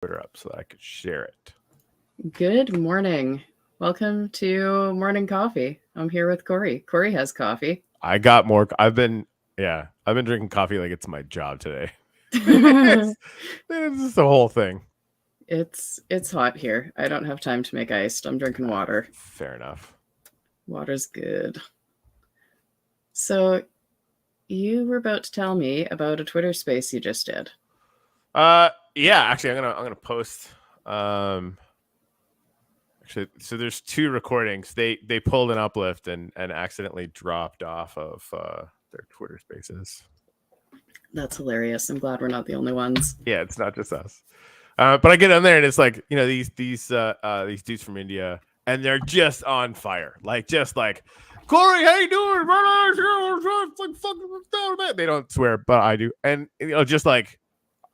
Twitter up so that I could share it. Good morning. Welcome to Morning Coffee. I'm here with Corey. Corey has coffee. I got more. I've been drinking coffee like it's my job today. it's just the whole thing. It's hot here. I don't have time to make iced. I'm drinking water. Fair enough. Water's good. So, you were about to tell me about a Twitter space you just did. Yeah, actually, I'm gonna post. Actually, so there's two recordings. They pulled an uplift and accidentally dropped off of their Twitter Spaces. That's hilarious. I'm glad we're not the only ones. Yeah, it's not just us. But I get on there and it's like, you know, these dudes from India, and they're just on fire, just like, Corey, how you doing? They don't swear, but I do, and just like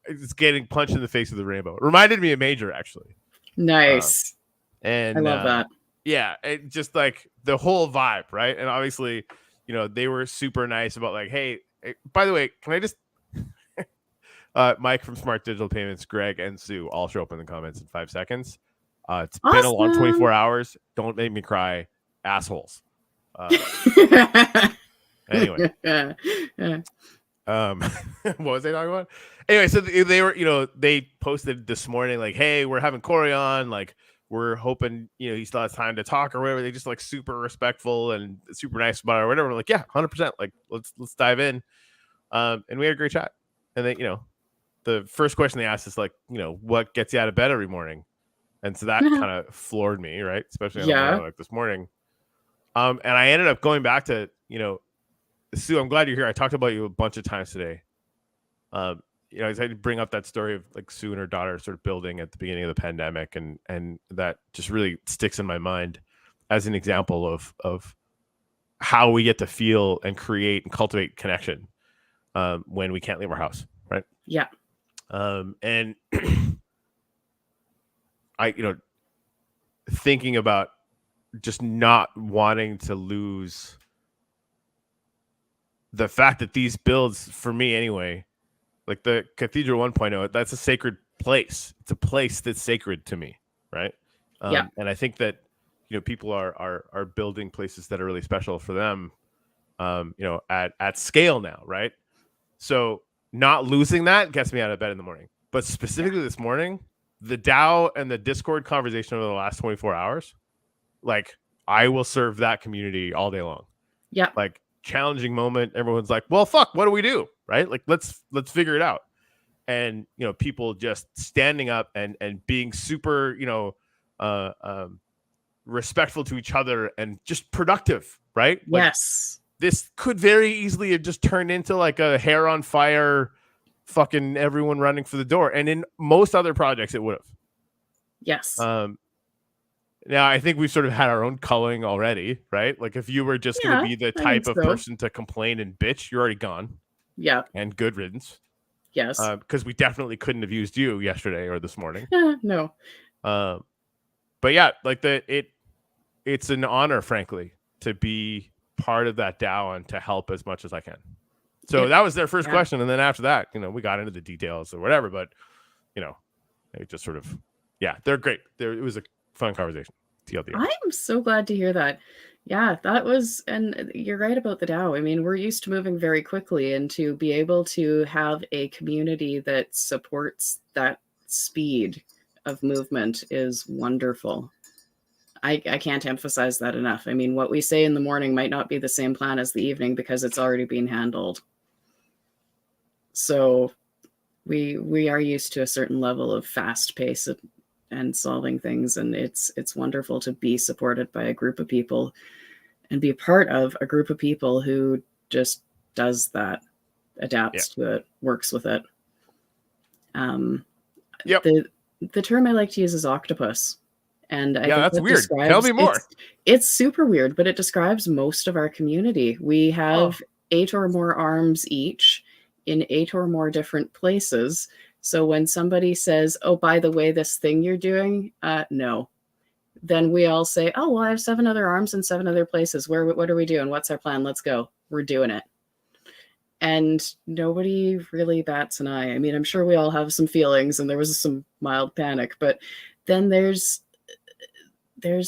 it's getting punched in the face with the rainbow. It reminded me of Major, actually. Nice. And I love that. Yeah, it just like the whole vibe, right? And obviously, they were super nice about like, hey, by the way, can I just Mike from Smart Digital Payments, Greg, and Sue all show up in the comments in 5 seconds. It's been a long 24 hours. Don't make me cry, assholes. Anyway. What was I talking about? Anyway, so they were, they posted this morning like, hey, we're having Corey on, like, we're hoping, he still has time to talk or whatever. They just like super respectful and super nice about it or whatever. We're like, yeah, 100%. Like, let's dive in. And we had a great chat. And then, the first question they asked is like, what gets you out of bed every morning? And so that kind of floored me, right? Especially on the morning, like this morning. And I ended up going back to, Sue, I'm glad you're here. I talked about you a bunch of times today. I had to bring up that story of like Sue and her daughter sort of building at the beginning of the pandemic, and that just really sticks in my mind as an example of how we get to feel and create and cultivate connection when we can't leave our house, right? Yeah. And I, thinking about just not wanting to lose the fact that these builds, for me anyway, like the Cathedral 1.0, that's a sacred place. It's a place that's sacred to me, right? Yeah. And I think that, people are building places that are really special for them, at scale now, right? So not losing that gets me out of bed in the morning. But specifically this morning, the DAO and the Discord conversation over the last 24 hours, like, I will serve that community all day long. Yeah. Like, challenging moment. Everyone's like, well, fuck, what do we do? Right? Like, let's figure it out. And, people just standing up and being super, respectful to each other and just productive, right? Like, Yes. This could very easily have just turned into like a hair on fire, fucking everyone running for the door. And in most other projects, it would have. Yes. Now, I think we've sort of had our own culling already, right? Like, if you were just going to be the type of person to complain and bitch, you're already gone. Yeah. And good riddance. Yes. Because we definitely couldn't have used you yesterday or this morning. No. But yeah, like it's an honor, frankly, to be part of that DAO and to help as much as I can. So that was their first question. And then after that, we got into the details or whatever, but it just sort of, they're great. It was a fun conversation. TLDR. I'm so glad to hear that. Yeah, that was, and you're right about the DAO. I mean, we're used to moving very quickly, and to be able to have a community that supports that speed of movement is wonderful. I can't emphasize that enough. I mean, what we say in the morning might not be the same plan as the evening because it's already being handled. So we are used to a certain level of fast pace and solving things, and it's wonderful to be supported by a group of people and be part of a group of people who just does that, adapts to it, works with it. The term I like to use is octopus. And I think that's weird. Tell me more. It's super weird, but it describes most of our community. We have 8 or more arms each in 8 or more different places. So when somebody says, oh, by the way, this thing you're doing, no. Then we all say, oh, well, I have 7 other arms in 7 other places. What are we doing? What's our plan? Let's go. We're doing it. and nobody really bats an eye. I mean, I'm sure we all have some feelings, and there was some mild panic, but then there's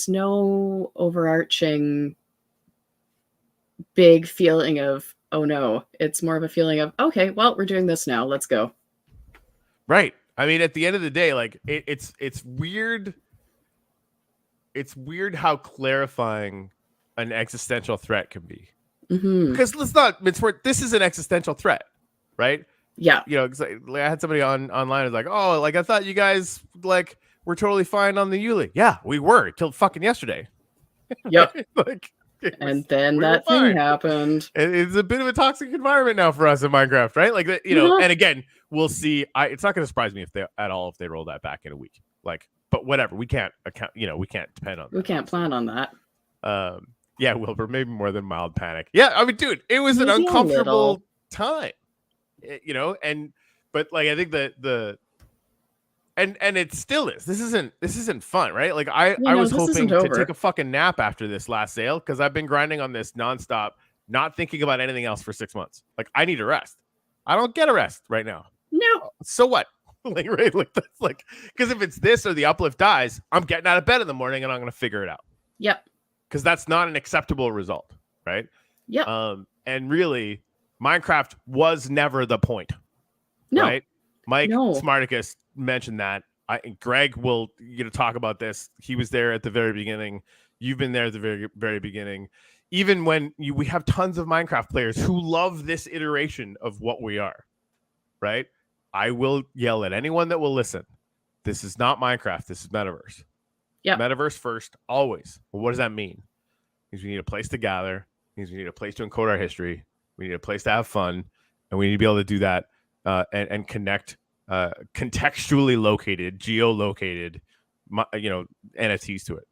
no overarching big feeling of, oh no. It's more of a feeling of, okay, well, we're doing this now. Let's go. Right. I mean, at the end of the day, like it's weird. It's weird how clarifying an existential threat can be. Mm-hmm. Because let's not mince words. This is an existential threat, right? Yeah. You know, I had somebody online who's like, "Oh, like I thought you guys like were totally fine on the Yuli." Yeah, we were till fucking yesterday. Yep. Like, and then that thing happened. It's a bit of a toxic environment now for us in Minecraft, right? Like, you know, and again, we'll see. It's not going to surprise me if they roll that back in a week. Like, but whatever, we can't account. You know, we can't depend on that. We can't plan on that. Yeah, Wilbur, maybe more than mild panic. Yeah, I mean, dude, it was an uncomfortable time. You know, but like I think and it still is. This isn't fun, right? Like I was hoping to take a fucking nap after this last sale because I've been grinding on this nonstop, not thinking about anything else for 6 months. Like I need a rest. I don't get a rest right now. No. So what? Like right? Like that's like because if it's this or the uplift dies, I'm getting out of bed in the morning and I'm gonna figure it out. Yep. Because that's not an acceptable result, right? Yep. And really, Minecraft was never the point. No. Right? Mike Smarticus mentioned that. Greg will talk about this. He was there at the very beginning. You've been there at the very, very beginning. Even when we have tons of Minecraft players who love this iteration of what we are, right? I will yell at anyone that will listen. This is not Minecraft. This is Metaverse. Yeah. Metaverse first, always. Well, what does that mean? It means we need a place to gather. It means we need a place to encode our history. We need a place to have fun. And we need to be able to do that and connect contextually located, geolocated, NFTs to it.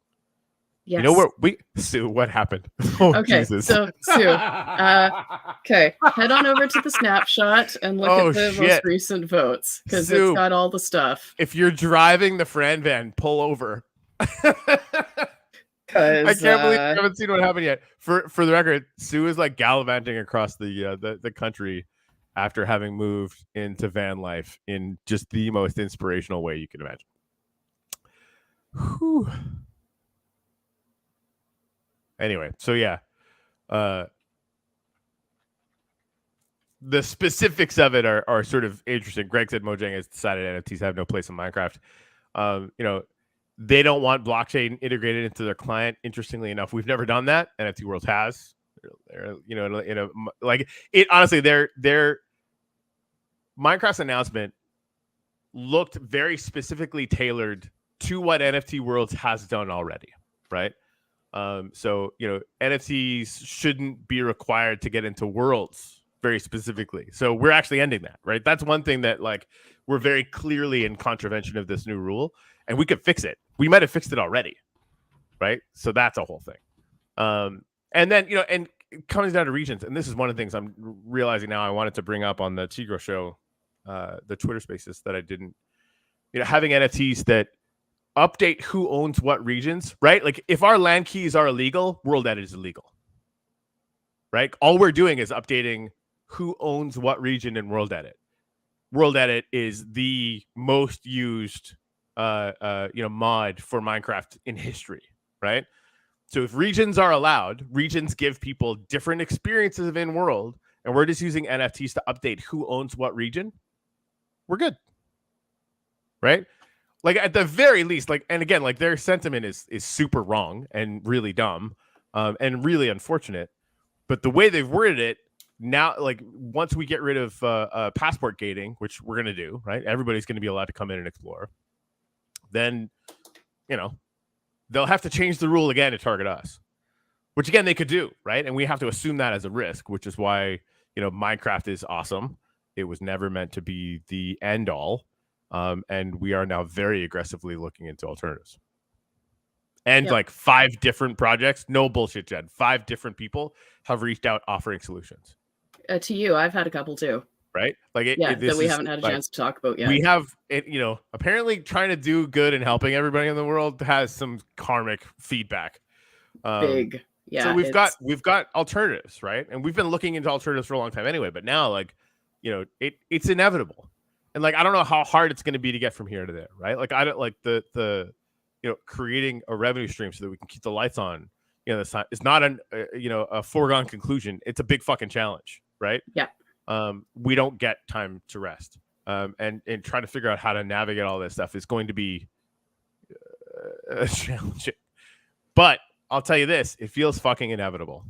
Yes. You know where Sue, what happened? Oh, okay, Jesus. So Sue, okay, head on over to the snapshot and look at the most recent votes because it's got all the stuff. If you're driving the Fran van, pull over. I can't believe I haven't seen what happened yet. For the record, Sue is like gallivanting across the country after having moved into van life in just the most inspirational way you can imagine. Whew. Anyway, so yeah, the specifics of it are sort of interesting. Greg said Mojang has decided NFTs have no place in Minecraft. They don't want blockchain integrated into their client. Interestingly enough, we've never done that. NFT World has. Honestly, their Minecraft's announcement looked very specifically tailored to what NFT Worlds has done already, right? So NFTs shouldn't be required to get into Worlds very specifically. So we're actually ending that, right? That's one thing that we're very clearly in contravention of this new rule, and we could fix it. We might have fixed it already, right? So that's a whole thing. And then and it comes down to regions, and this is one of the things I'm realizing now. I wanted to bring up on the Tigro show, the Twitter Spaces that I didn't. Having NFTs that update who owns what regions, right? Like if our land keys are illegal, World Edit is illegal, right? All we're doing is updating who owns what region in World Edit. World Edit is the most used, mod for Minecraft in history, right? So if regions are allowed, regions give people different experiences in world, and we're just using NFTs to update who owns what region. We're good, right? Like at the very least, and again, their sentiment is super wrong and really dumb, and really unfortunate. But the way they've worded it now, once we get rid of passport gating, which we're gonna do, right? Everybody's gonna be allowed to come in and explore. Then, they'll have to change the rule again to target us, which again they could do, right? And we have to assume that as a risk, which is why Minecraft is awesome. It was never meant to be the end all. And we are now very aggressively looking into alternatives. And 5 different projects, no bullshit, Jen. 5 different people have reached out offering solutions. To you, I've had a couple too. Right? That we haven't had a chance to talk about yet. We have it, apparently trying to do good and helping everybody in the world has some karmic feedback. Big. Yeah, So it's we've got alternatives, right? And we've been looking into alternatives for a long time anyway. But now, like, it's inevitable, and like I don't know how hard it's going to be to get from here to there, right? Like I don't like the creating a revenue stream so that we can keep the lights on. It's not a foregone conclusion. It's a big fucking challenge, right? yeah. We don't get time to rest, and trying to figure out how to navigate all this stuff is going to be challenging. But I'll tell you this: it feels fucking inevitable.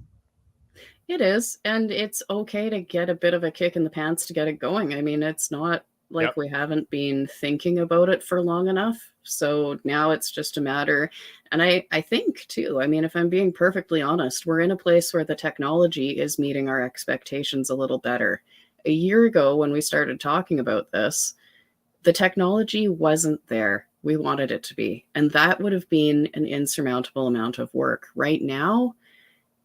It is, and it's okay to get a bit of a kick in the pants to get it going. I mean, it's not like Yep. we haven't been thinking about it for long enough. So now it's just a matter. And I think too, I mean, if I'm being perfectly honest, we're in a place where the technology is meeting our expectations a little better. A year ago, when we started talking about this, the technology wasn't there. We wanted it to be. And that would have been an insurmountable amount of work. Right now,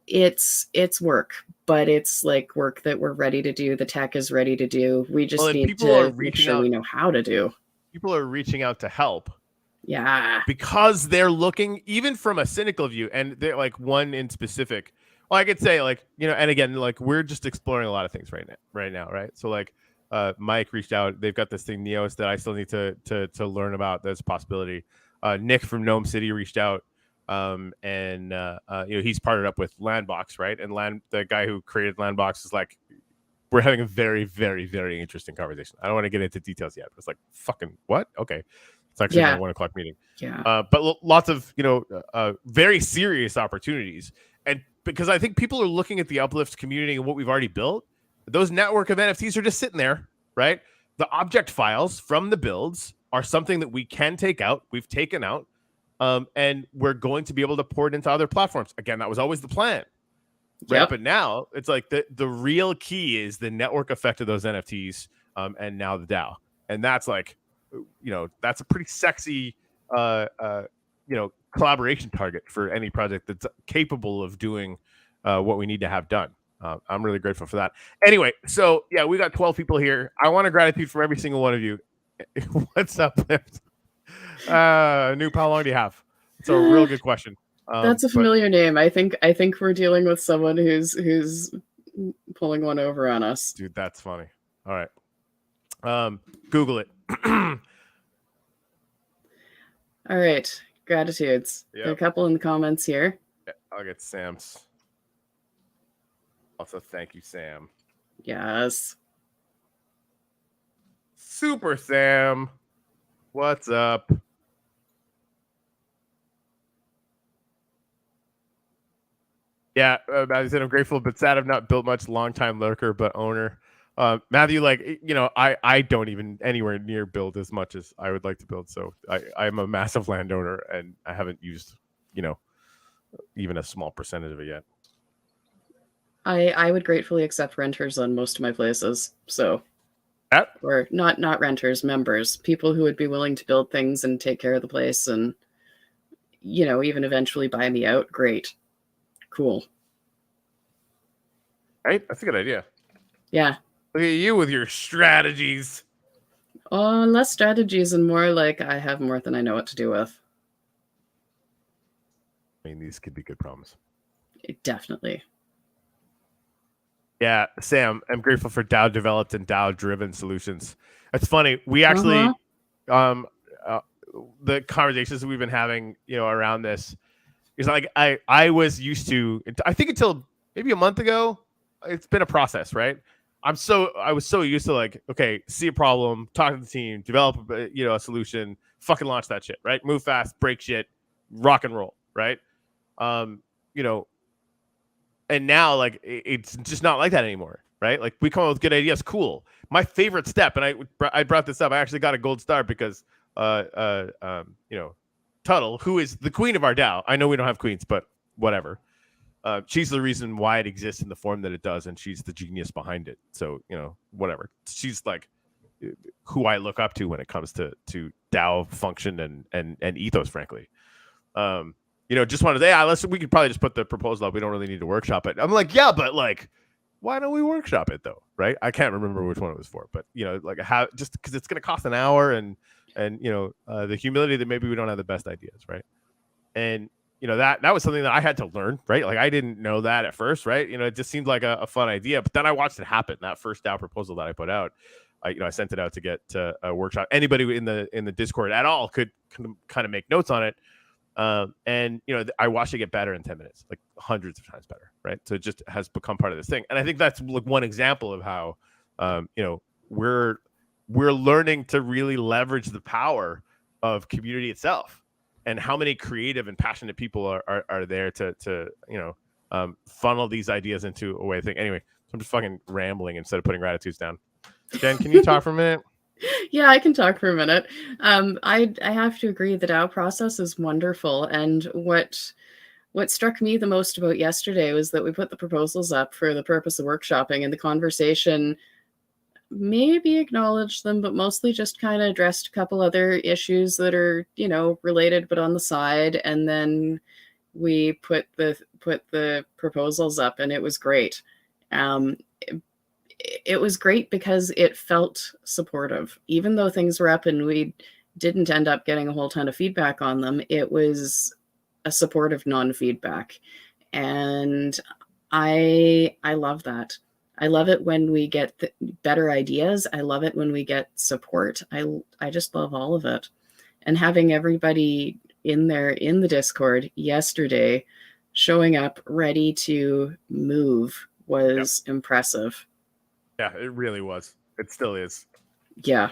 it's work, but it's like work that we're ready to do. The tech is ready to do. We Well, just and need people are to make reaching sure out. we know how to do. People are reaching out to help Yeah. because they're looking, even from a cynical view, and they're like one in specific. Well, I could say like and again, like we're just exploring a lot of things right now, right? So like, Mike reached out. They've got this thing Neos that I still need to learn about. That's a possibility. Nick from Gnome City reached out. And he's partnered up with Landbox, right? And the guy who created Landbox is like, we're having a very, very, very interesting conversation. I don't want to get into details yet, but it's like, fucking what? Okay, it's actually my Yeah. 1:00 meeting. Yeah. But lots of very serious opportunities, and because I think people are looking at the Uplift community and what we've already built, those network of NFTs are just sitting there, right? The object files from the builds are something that we can take out. We've taken out. And we're going to be able to pour it into other platforms. Again, that was always the plan, right? Yep. But now it's like the real key is the network effect of those NFTs, and now the DAO, and that's like, that's a pretty sexy, collaboration target for any project that's capable of doing what we need to have done. I'm really grateful for that. Anyway, so yeah, we got 12 people here. I want a gratitude from every single one of you. What's up, Lift? Noop, how long do you have? It's a real good question. That's a familiar name. I think we're dealing with someone who's pulling one over on us. Dude, that's funny. All right. Google it. All right. Gratitudes. Yep. There are a couple in the comments here. Yeah, I'll get Sam's. Also, thank you, Sam. Yes. Super Sam. What's up? Yeah, Matthew said, I'm grateful but sad I've not built much. Long-time lurker, but owner. Matthew, like, I don't even anywhere near build as much as I would like to build. So I'm a massive landowner and I haven't used, even a small percentage of it yet. I would gratefully accept renters on most of my places. So, or not renters, members, people who would be willing to build things and take care of the place and, even eventually buy me out. Great. Cool. Right? That's a good idea. Yeah. Look at you with your strategies. Less strategies and more like I have more than I know what to do with. I mean, these could be good problems. Definitely. Yeah, Sam, I'm grateful for DAO developed and DAO driven solutions. It's funny. We actually, the conversations we've been having, around this is like, I was used to, I think until maybe a month ago, it's been a process, right? I was so used to like, okay, see a problem, talk to the team, develop, a solution, fucking launch that shit, right? Move fast, break shit, rock and roll, right? And now like it's just not like that anymore, right? Like we come up with good ideas, cool. My favorite step, and I brought this up. I actually got a gold star because Tuttle, who is the queen of our DAO. I know we don't have queens, but whatever. She's the reason why it exists in the form that it does, and she's the genius behind it. So whatever. She's like who I look up to when it comes to DAO function and ethos, frankly. Just wanted to say, we could probably just put the proposal up. We don't really need to workshop it. I'm like, yeah, but like, why don't we workshop it though? Right? I can't remember which one it was for, but like how, just because it's going to cost an hour and the humility that maybe we don't have the best ideas, right? And that was something that I had to learn, right? Like I didn't know that at first, right? It just seemed like a fun idea, but then I watched it happen. That first DAO proposal that I put out, I sent it out to get to a workshop. Anybody in the Discord at all could kind of make notes on it. And I watched it get better in 10 minutes, like hundreds of times better, right? So it just has become part of this thing. And I think that's like one example of how we're learning to really leverage the power of community itself, and how many creative and passionate people are there to funnel these ideas into a way of thinking. Anyway, so I'm just fucking rambling instead of putting gratitudes down. Jen, can you talk for a minute? Yeah, I can talk for a minute. I have to agree, the DAO process is wonderful. And what struck me the most about yesterday was that we put the proposals up for the purpose of workshopping, and the conversation maybe acknowledged them, but mostly just kind of addressed a couple other issues that are, related, but on the side. And then we put the proposals up, and it was great. It was great because it felt supportive. Even though things were up and we didn't end up getting a whole ton of feedback on them, it was a supportive non-feedback. And I love that. I love it when we get better ideas. I love it when we get support. I just love all of it. And having everybody in there in the Discord yesterday showing up ready to move was impressive. Yeah, it really was. It still is. Yeah.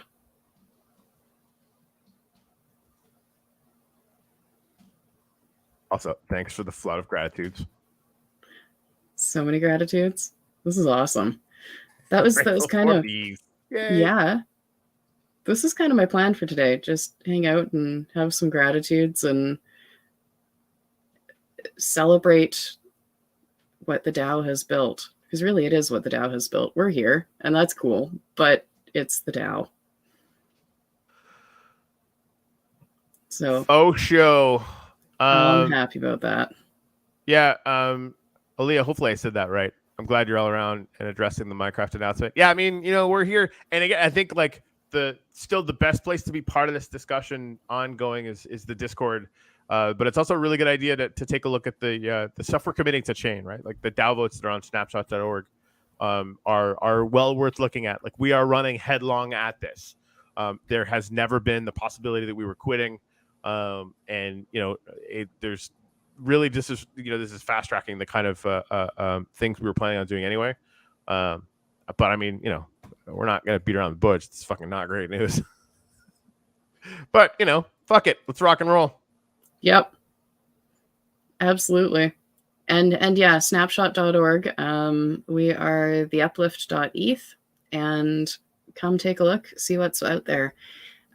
Also, thanks for the flood of gratitudes. So many gratitudes. This is awesome. That was kind of, yeah. This is kind of my plan for today. Just hang out and have some gratitudes and celebrate what the DAO has built. Because really it is what the DAO has built. We're here, and that's cool, but it's the DAO. So show. I'm happy about that. Yeah, Aaliyah, hopefully I said that right. I'm glad you're all around and addressing the Minecraft announcement. Yeah, I mean, we're here, and again, I think like the best place to be part of this discussion ongoing is the Discord. But it's also a really good idea to take a look at the stuff we're committing to chain, right? Like the DAO votes that are on snapshot.org are well worth looking at. Like we are running headlong at this. There has never been the possibility that we were quitting. And there's really this is fast tracking the kind of things we were planning on doing anyway. But I mean, we're not going to beat around the bush. It's fucking not great news. But, fuck it. Let's rock and roll. Yep. Absolutely. And yeah, snapshot.org. We are theuplift.eth, and come take a look, see what's out there.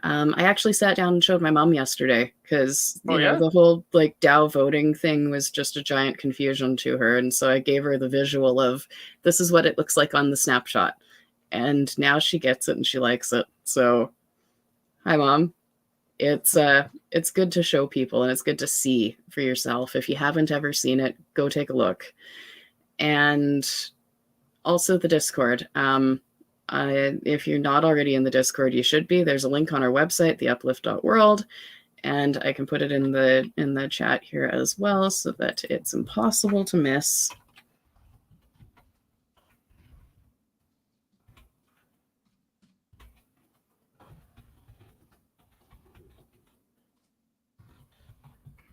I actually sat down and showed my mom yesterday because the whole like DAO voting thing was just a giant confusion to her. And so I gave her the visual of this is what it looks like on the snapshot. And now she gets it and she likes it. So hi, Mom. It's good to show people, and it's good to see for yourself. If you haven't ever seen it, go take a look. And also the Discord. If you're not already in the Discord, you should be. There's a link on our website, theuplift.world, and I can put it in the chat here as well so that it's impossible to miss.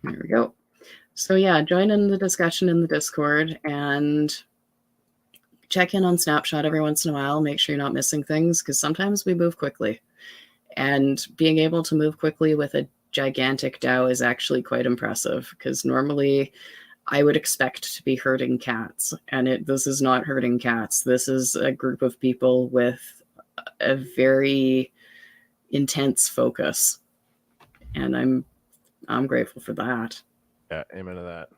There we go. So yeah, join in the discussion in the Discord and check in on Snapshot every once in a while. Make sure you're not missing things, because sometimes we move quickly. And being able to move quickly with a gigantic DAO is actually quite impressive, because normally I would expect to be herding cats. And this is not herding cats. This is a group of people with a very intense focus. And I'm grateful for that. Yeah, amen to that.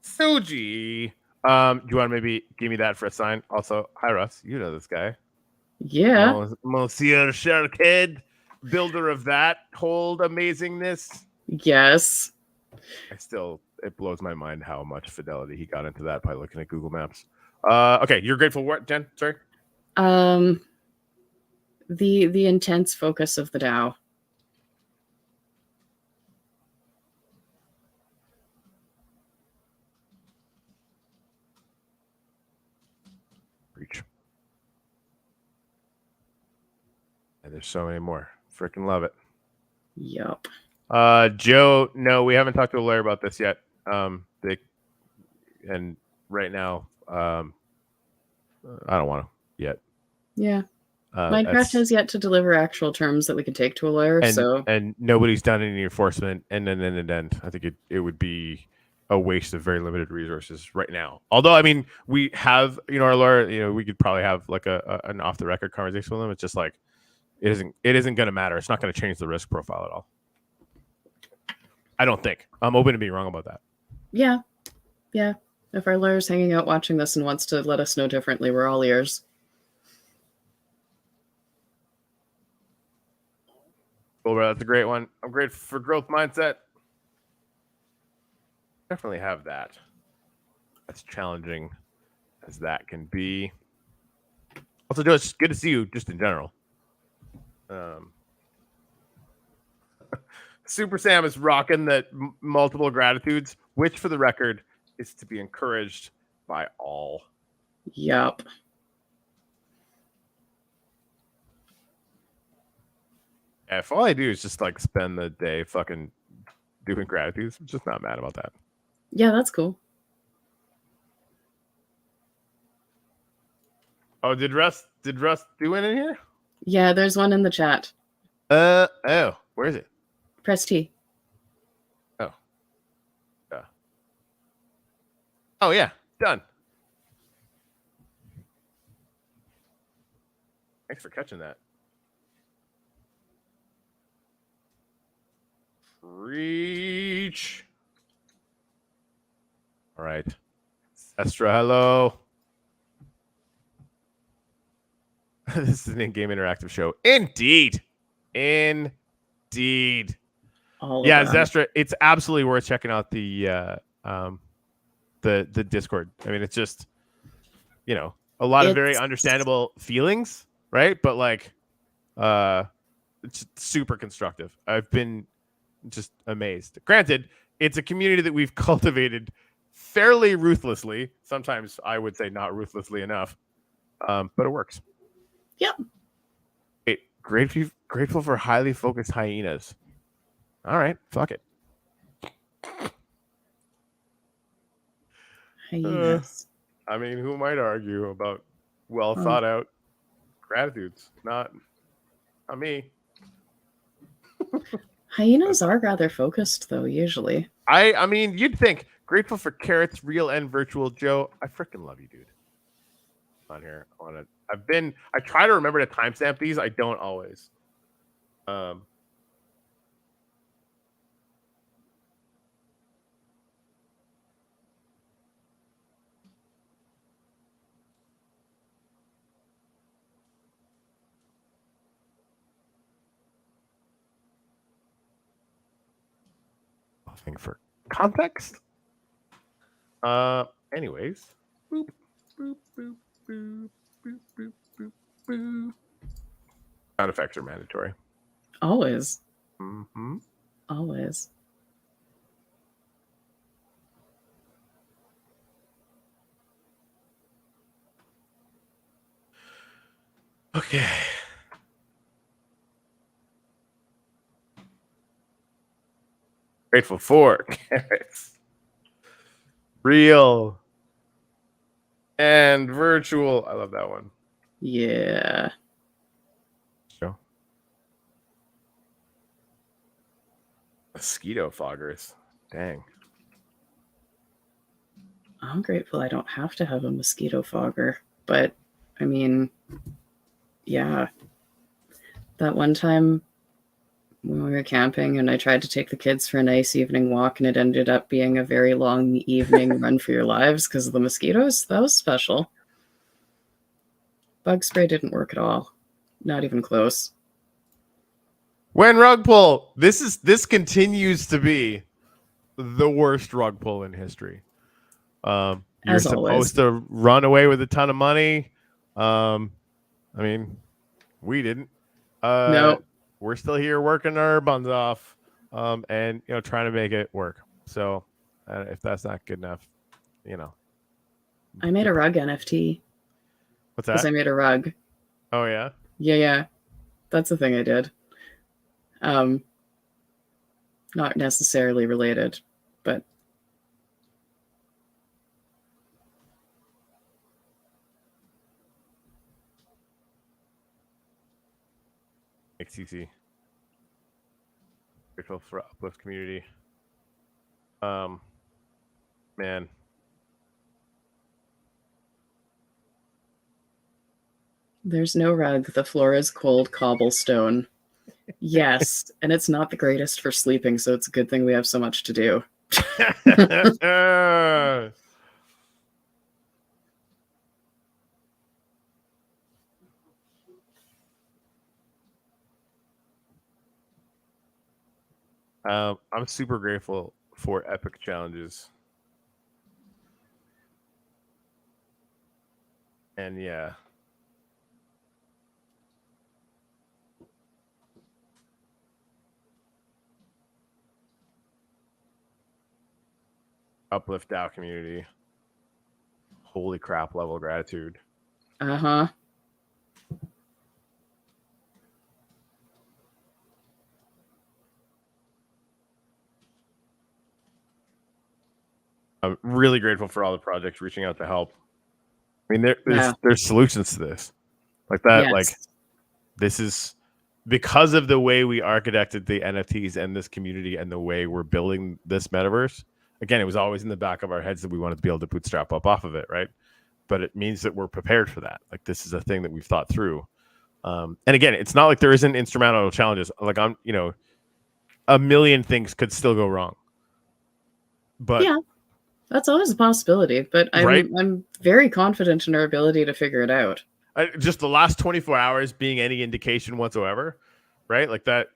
Suji. Do you want to maybe give me that for a sign? Also, hi Russ, you know this guy. Yeah. Monsieur Sharkhead, builder of that whole amazingness. Yes. It blows my mind how much fidelity he got into that by looking at Google Maps. Okay, you're grateful for what, Jen? Sorry. The intense focus of the DAO. Preach. And there's so many more. Freaking love it. Yup. Joe, no, we haven't talked to Larry about this yet. And right now, I don't want to yet. Yeah. Minecraft has yet to deliver actual terms that we can take to a lawyer, and nobody's done any enforcement, and then I think it would be a waste of very limited resources right now. Although, I mean, we have, our lawyer, we could probably have like an off the record conversation with him. It's just like it isn't going to matter. It's not going to change the risk profile at all. I don't think. I'm open to being wrong about that. Yeah. If our lawyer's hanging out watching this and wants to let us know differently, we're all ears. Cool, bro. That's a great one. I'm great for growth mindset. Definitely have that. As challenging as that can be. Also, Joe, it's good to see you just in general. Super Sam is rocking that multiple gratitudes, which for the record is to be encouraged by all. Yup. Yeah, if all I do is just like spend the day fucking doing gratitudes, I'm just not mad about that. Yeah, that's cool. Oh, did Russ do it in here? Yeah, there's one in the chat. Oh, where is it? Press T. Oh. Yeah. Oh yeah, done. Thanks for catching that. Reach. All right. Estra, hello. This is an in-game interactive show. Indeed. All yeah, Zestra, it's absolutely worth checking out the Discord. I mean, it's just, a lot of very understandable feelings, right? But like, it's super constructive. I've been just amazed. Granted, it's a community that we've cultivated fairly ruthlessly. Sometimes I would say not ruthlessly enough, but it works. Yep. Grateful for highly focused hyenas. All right, fuck it. Hyenas. I mean, who might argue about well thought out gratitudes? Not me. Hyenas are rather focused, though, usually. I mean, you'd think. Grateful for carrots, real and virtual. Joe, I freaking love you, dude. On here, on it. I try to remember to timestamp these. I don't always. Nothing for context. Anyways. Boop, boop, boop, boop, boop, boop, boop, boop. Sound effects are mandatory. Always. Mm-hmm. Always. Okay. Grateful for carrots. Real and virtual. I love that one. Yeah. Show. Mosquito foggers. Dang. I'm grateful I don't have to have a mosquito fogger, but I mean, yeah. That one time when we were camping and I tried to take the kids for a nice evening walk and it ended up being a very long evening run for your lives because of the mosquitoes, that was special. Bug spray didn't work at all. Not even close. When rug pull, this continues to be the worst rug pull in history. You're As supposed always. to run away with a ton of money. I mean, we didn't. No, we're still here working our buns off, and trying to make it work. So if that's not good enough, you know, I made a rug NFT what's because I that? made a rug. Oh yeah. Yeah, that's the thing I did. Um, Not necessarily related, but XCC. Grateful for Uplift community. Man. there's no rug. The floor is cold cobblestone. Yes, and it's not the greatest for sleeping, so it's a good thing we have so much to do. I'm super grateful for epic challenges. And yeah. Uplift DAO community. Holy crap level of gratitude. Uh-huh. I'm really grateful for all the projects reaching out to help. I mean, Yeah. there's solutions to this. Like that, Yes. like this is because of the way we architected the NFTs and this community and the way we're building this metaverse. Again, it was always in the back of our heads that we wanted to be able to bootstrap up off of it, right? But it means that we're prepared for that. Like this is a thing that we've thought through. And again, it's not like there isn't instrumental challenges. Like a million things could still go wrong. But yeah, that's always a possibility. But I'm very confident in our ability to figure it out. Just the last 24 hours being any indication whatsoever, right? Like that,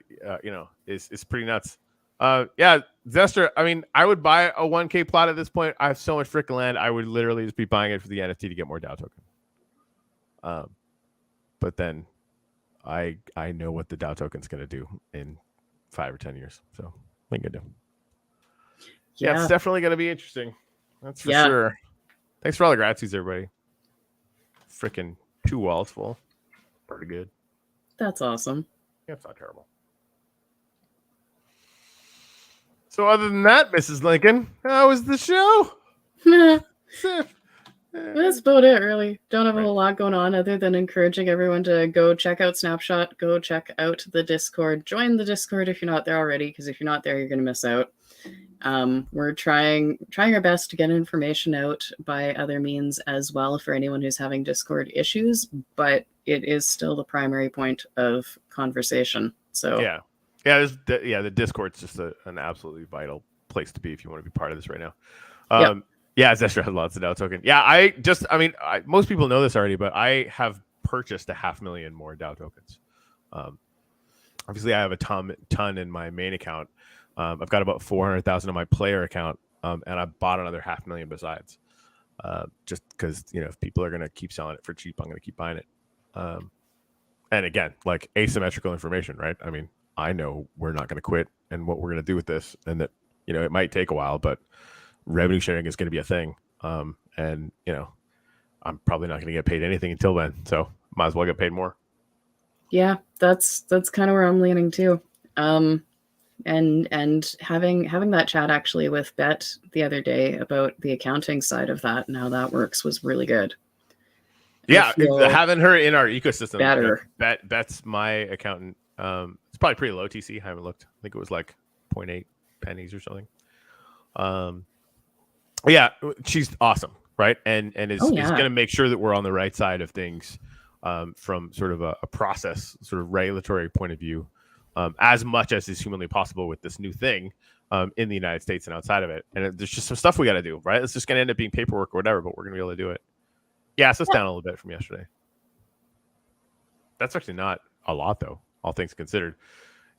is pretty nuts. Yeah, Zester. I mean, I would buy a 1K plot at this point. I have so much freaking land. I would literally just be buying it for the NFT to get more DAO token. But then I know what the DAO token's going to do in 5 or 10 years. So what are you gonna do? Yeah, it's definitely going to be interesting. That's for sure. Thanks for all the gratitudes, everybody. Freaking 2 walls full. Pretty good. That's awesome. Yeah, it's not terrible. So other than that, Mrs. Lincoln, how was the show? That's about it, really. Don't have a whole lot going on other than encouraging everyone to go check out Snapshot, go check out the Discord, join the Discord if you're not there already, because if you're not there, you're going to miss out. We're trying our best to get information out by other means as well for anyone who's having Discord issues, but it is still the primary point of conversation. So the Discord's just an absolutely vital place to be if you want to be part of this right now. Yeah, Zestra has lots of DAO token. Yeah, most people know this already, but I have purchased 500,000 more DAO tokens. Obviously, I have a ton in my main account. I've got about 400,000 on my player account, and I bought another 500,000 besides. Just because if people are going to keep selling it for cheap, I'm going to keep buying it. And again, like asymmetrical information, right? I mean, I know we're not going to quit, and what we're going to do with this, and that it might take a while, but revenue sharing is going to be a thing. And I'm probably not going to get paid anything until then, so might as well get paid more. Yeah, that's kind of where I'm leaning too. And having that chat actually with Bet the other day about the accounting side of that and how that works was really good. Yeah, having her in our ecosystem better. Bet's my accountant. It's probably pretty low TC. I haven't looked. I think it was like 0.8 pennies or something. Yeah, she's awesome, right? And is going to make sure that we're on the right side of things from sort of a process, sort of regulatory point of view, as much as is humanly possible with this new thing in the United States and outside of it. And there's just some stuff we got to do, right? It's just going to end up being paperwork or whatever, but we're going to be able to do it. Yeah, so it's down a little bit from yesterday. That's actually not a lot, though, all things considered.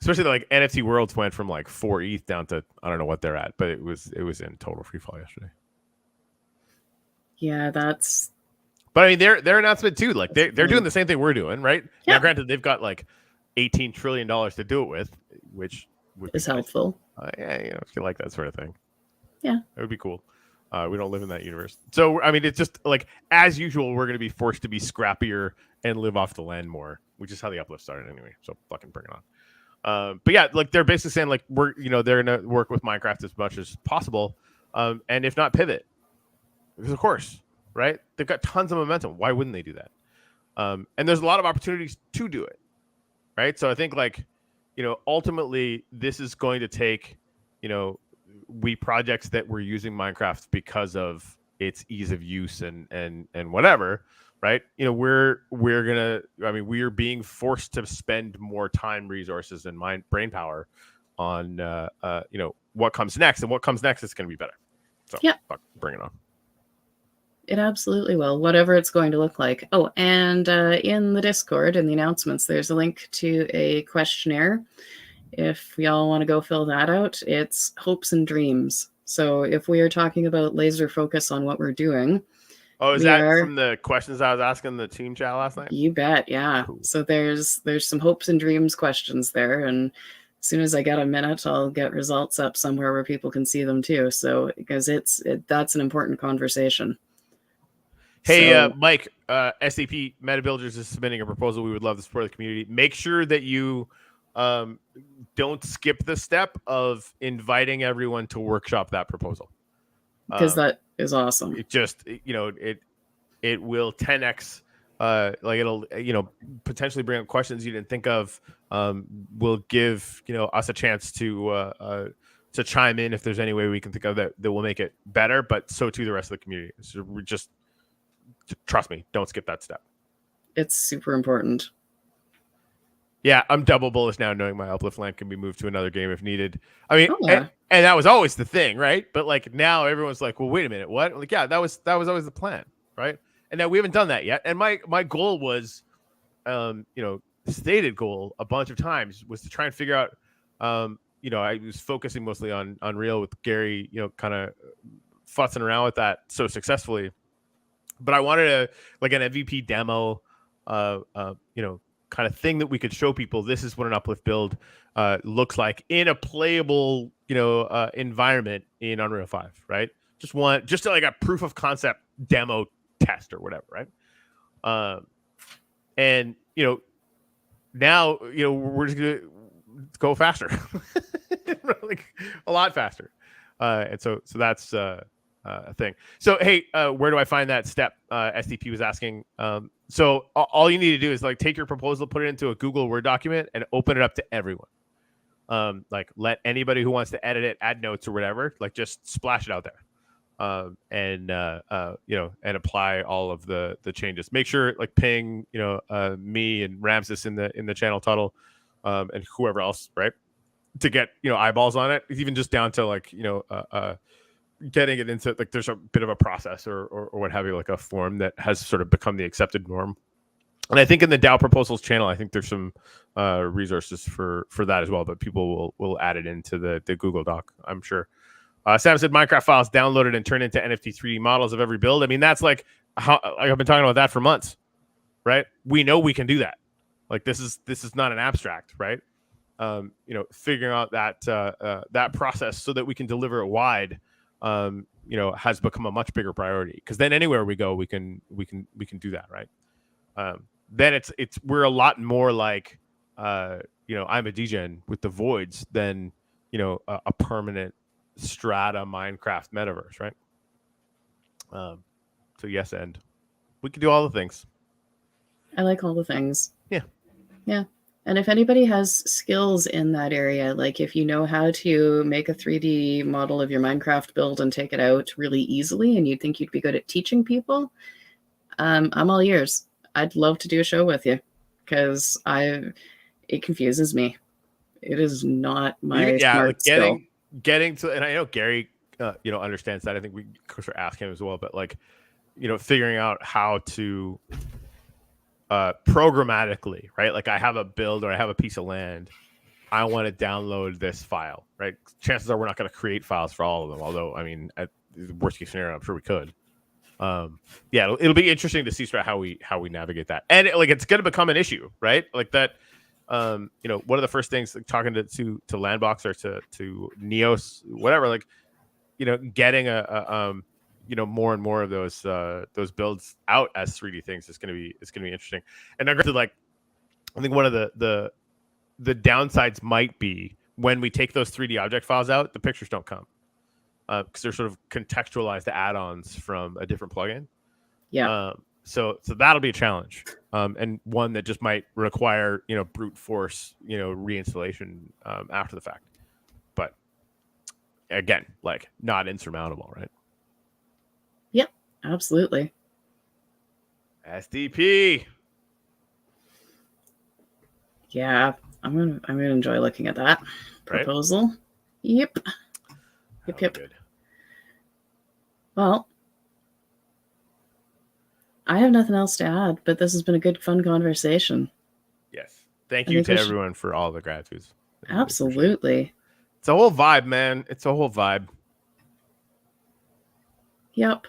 Especially like NFT Worlds went from like 4 ETH down to I don't know what they're at, but it was in total free fall yesterday. Yeah, that's. But I mean, their announcement too, like they're doing the same thing we're doing, right? Yeah. Now, granted, they've got like $18 trillion to do it with, which would be Is nice. helpful. Yeah, you know, if you like that sort of thing. Yeah. It would be cool. We don't live in that universe. So, I mean, it's just like, as usual, we're going to be forced to be scrappier and live off the land more, which is how the Uplift started anyway. So fucking bring it on. But yeah, like they're basically saying like, they're going to work with Minecraft as much as possible. And if not, pivot. Because of course, right? They've got tons of momentum. Why wouldn't they do that? And there's a lot of opportunities to do it. Right. So I think like, ultimately this is going to take, we projects that were using Minecraft because of its ease of use and whatever, right? We are being forced to spend more time, resources, and brain power on what comes next, and what comes next is going to be better. So yeah, bring it on. It absolutely will, whatever it's going to look like. Oh, and in the Discord, in the announcements, there's a link to a questionnaire. If y'all want to go fill that out, it's hopes and dreams. So if we are talking about laser focus on what we're doing. Oh, is that from the questions I was asking the team chat last night? You bet, yeah. Cool. So there's some hopes and dreams questions there, and as soon as I get a minute, I'll get results up somewhere where people can see them too. So because that's an important conversation. Hey, Mike, SCP MetaBuilders is submitting a proposal. We would love to support the community. Make sure that you don't skip the step of inviting everyone to workshop that proposal. Because that is awesome. It just, it will 10x, like it'll, potentially bring up questions you didn't think of. Will give, us a chance to chime in if there's any way we can think of that will make it better, but so too the rest of the community. So we just, trust me, don't skip that step. It's super important. Yeah, I'm double bullish now, knowing my Uplift land can be moved to another game if needed. I mean, and that was always the thing, right? But like now, everyone's like, "Well, wait a minute, what?" Like, yeah, that was always the plan, right? And now we haven't done that yet. And my goal was, stated goal a bunch of times was to try and figure out, I was focusing mostly on Unreal with Gary, kind of futzing around with that so successfully. But I wanted an MVP demo, kind of thing that we could show people. This is what an Uplift build looks like in a playable, environment in Unreal 5, right? Just like a proof of concept demo test or whatever, right? And now we're just gonna go faster, like a lot faster, and so that's a thing. So hey, where do I find that step? STP was asking. So all you need to do is like take your proposal, put it into a Google Word document, and open it up to everyone. Like let anybody who wants to edit it, add notes or whatever, like just splash it out there, and apply all of the changes. Make sure like ping me and Ramses in the channel tunnel, and whoever else, right, to get eyeballs on it. Even just down to like getting it into like there's a bit of a process or what have you, like a form that has sort of become the accepted norm. And I think in the DAO proposals channel, I think there's some resources for that as well, but people will add it into the Google Doc, I'm sure. Sam said Minecraft files downloaded and turned into NFT 3D models of every build. I mean, that's like how I've been talking about that for months, right? We know we can do that. Like this is not an abstract, right? Figuring out that process so that we can deliver it wide, has become a much bigger priority, because then anywhere we go, we can do that, right? Then we're a lot more like, I'm a degen with the voids than, a permanent strata Minecraft metaverse, right? So yes, and we can do all the things. I like all the things. Yeah. And if anybody has skills in that area, like if you know how to make a 3D model of your Minecraft build and take it out really easily, and you think you'd be good at teaching people, I'm all ears. I'd love to do a show with you, because it confuses me. It is not my smart skill. Getting to, and I know Gary, understands that. I think we of course ask him as well, but like, figuring out how to programmatically, right? Like I have a build or I have a piece of land. I want to download this file, right? Chances are we're not going to create files for all of them. Although, I mean, at the worst case scenario, I'm sure we could. It'll be interesting to see sort of how we navigate that. And it's going to become an issue, right? Like that, one of the first things, like talking to Landbox or to Neos, whatever, like, getting more and more of those builds out as 3D things is going to be interesting. And I'm going to, like, I think one of the downsides might be when we take those 3D object files out, the pictures don't come because they're sort of contextualized add-ons from a different plugin. Yeah. So that'll be a challenge, and one that just might require brute force reinstallation after the fact. But again, like, not insurmountable, right? Yep, absolutely. SDP. Yeah, I'm gonna enjoy looking at that proposal. Right? Yep. Good. Well, I have nothing else to add, but this has been a good, fun conversation. Yes. Thank you to everyone for all the gratitudes. Absolutely. It's a whole vibe, man. It's a whole vibe. Yep.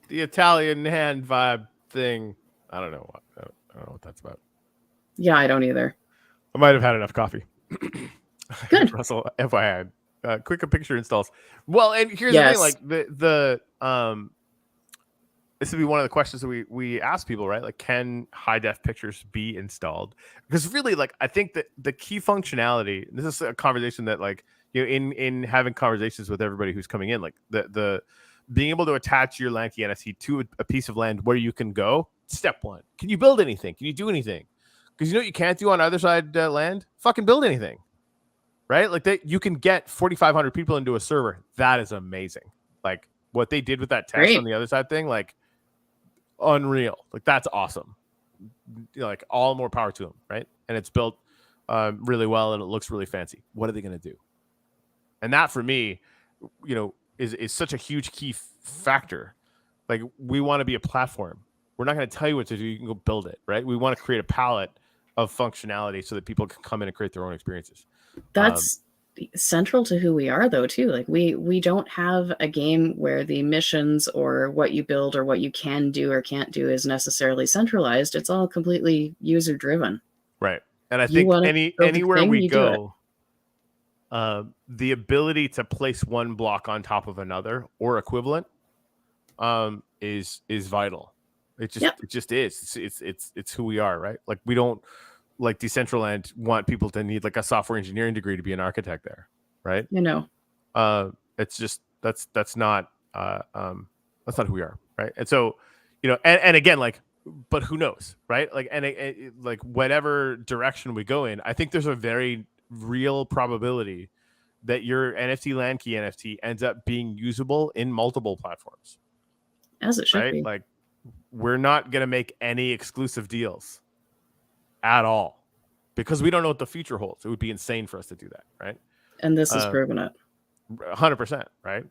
The Italian hand vibe thing. I don't know what that's about. Yeah, I don't either. I might have had enough coffee. Good. Russell, if I had quick picture installs. Well, and here's the thing, like the this would be one of the questions that we ask people, right? Like, can high def pictures be installed? Because really, like, I think that the key functionality, this is a conversation that, like, in having conversations with everybody who's coming in, like the being able to attach your land key NFT to a piece of land where you can go. Step one, can you build anything? Can you do anything? Because what you can't do on either side land? Fucking build anything, right? Like, that you can get 4,500 people into a server. That is amazing. Like, what they did with that test on the other side thing, like, unreal. Like, that's awesome. Like, all more power to them, right? And it's built really well, and it looks really fancy. What are they going to do? And that, for me, is such a huge key factor. Like, we want to be a platform. We're not going to tell you what to do. You can go build it, right? We want to create a palette of functionality so that people can come in and create their own experiences. That's central to who we are, though, too. Like, we don't have a game where the missions or what you build or what you can do or can't do is necessarily centralized. It's all completely user driven. Right. And I think anywhere we go, the ability to place one block on top of another or equivalent is vital. It just is. It's who we are, right? Like, we don't, like, Decentraland, want people to need, like, a software engineering degree to be an architect there, right? It's just that's not who we are, right? And so, and again, like, but who knows, right? Like, and like, whatever direction we go in, I think there's a very real probability that your NFT land key NFT ends up being usable in multiple platforms, as it should be. Like, we're not going to make any exclusive deals at all because we don't know what the future holds. It would be insane for us to do that, right? And this has proven it. 100%, right?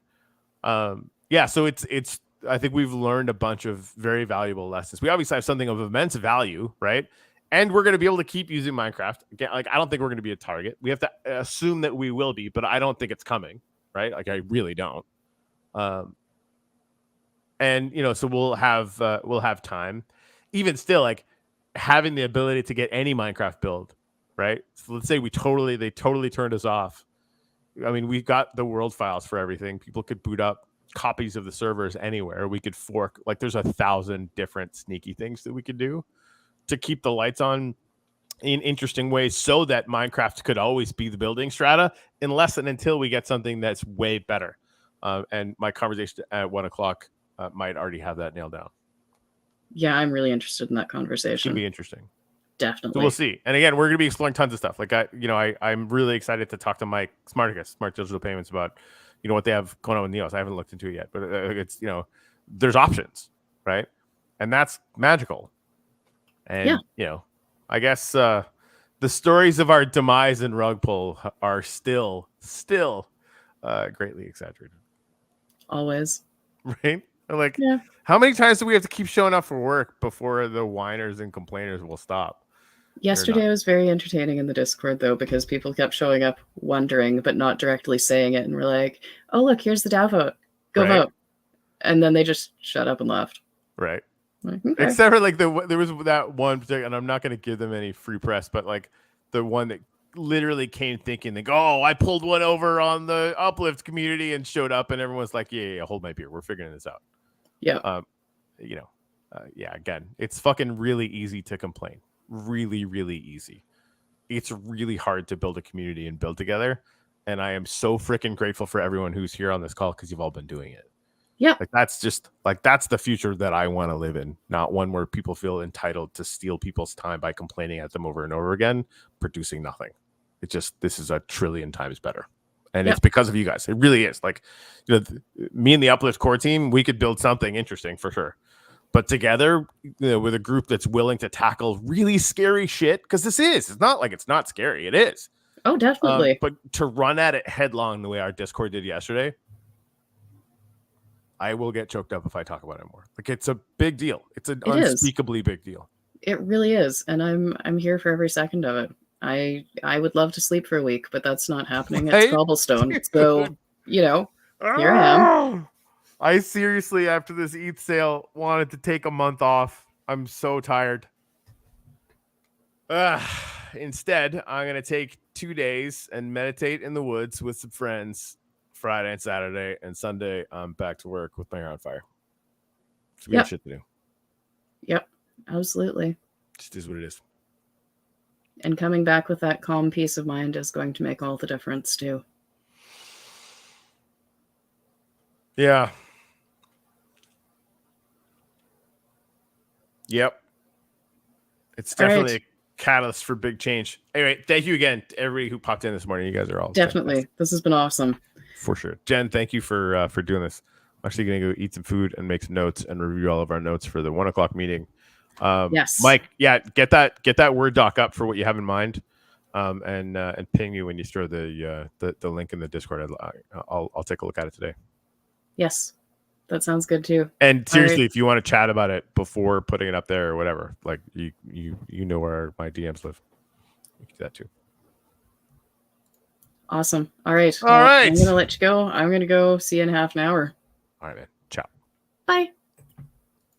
Yeah, so it's I think we've learned a bunch of very valuable lessons. We obviously have something of immense value, right? And we're going to be able to keep using Minecraft. Again, like, I don't think we're going to be a target. We have to assume that we will be, but I don't think it's coming, right? Like, I really don't. And so we'll have time. Even still, like, having the ability to get any Minecraft build, right? So let's say they totally turned us off. I mean, we got the world files for everything. People could boot up copies of the servers anywhere. We could fork, like, there's 1,000 different sneaky things that we could do to keep the lights on in interesting ways so that Minecraft could always be the building strata unless and until we get something that's way better. And my conversation at 1:00 might already have that nailed down. Yeah, I'm really interested in that conversation. It's going to be interesting. Definitely. So we'll see. And again, we're going to be exploring tons of stuff. Like, I'm really excited to talk to Mike Smarticus, Smart Digital Payments, about, what they have going on with Neos. I haven't looked into it yet, but it's, there's options, right? And that's magical. And, I guess the stories of our demise and rug pull are still greatly exaggerated. Always. Right? Like, how many times do we have to keep showing up for work before the whiners and complainers will stop? Yesterday was very entertaining in the Discord, though, because people kept showing up wondering, but not directly saying it. And we're like, oh, look, here's the DAO vote. Go vote. And then they just shut up and left. Right. Like, okay. Except for like there was that one particular, and I'm not going to give them any free press, but like the one that literally came thinking like, oh, I pulled one over on the Uplift community and showed up, and everyone's like, yeah, hold my beer, we're figuring this out. Yeah. You know, yeah. Again, it's fucking really easy to complain. Really, really easy. It's really hard to build a community and build together. And I am so freaking grateful for everyone who's here on this call because you've all been doing it. Yeah. Like that's the future that I want to live in, not one where people feel entitled to steal people's time by complaining at them over and over again, producing nothing. This is a trillion times better. And it's because of you guys. It really is. Like, me and the Uplift core team, we could build something interesting for sure. But together, with a group that's willing to tackle really scary shit, because it's not like it's not scary. It is. Oh, definitely. But to run at it headlong the way our Discord did yesterday, I will get choked up if I talk about it more. Like, it's a big deal. It's an unspeakably big deal. It really is. And I'm here for every second of it. I would love to sleep for a week, but that's not happening. It's cobblestone. So, here I am. I seriously, after this ETH sale, wanted to take a month off. I'm so tired. Instead, I'm going to take 2 days and meditate in the woods with some friends Friday and Saturday, and Sunday I'm back to work with my hair on fire. So we got shit to do. Yep, absolutely. Just is what it is. And coming back with that calm peace of mind is going to make all the difference too. Yeah. Yep. It's definitely a catalyst for big change. Anyway, thank you again to everybody who popped in this morning. You guys are all definitely fantastic. This has been awesome. For sure. Jen, thank you for doing this. I'm actually going to go eat some food and make some notes and review all of our notes for the 1 o'clock meeting. Yes, Mike. Yeah, get that Word doc up for what you have in mind, and ping me when you throw the link in the Discord. I'll take a look at it today. Yes, that sounds good too. And seriously, if you want to chat about it before putting it up there or whatever, like you know where my DMs live. You can do that too. Awesome. All right. All right. I'm gonna let you go. I'm gonna go see you in half an hour. All right, man. Ciao. Bye.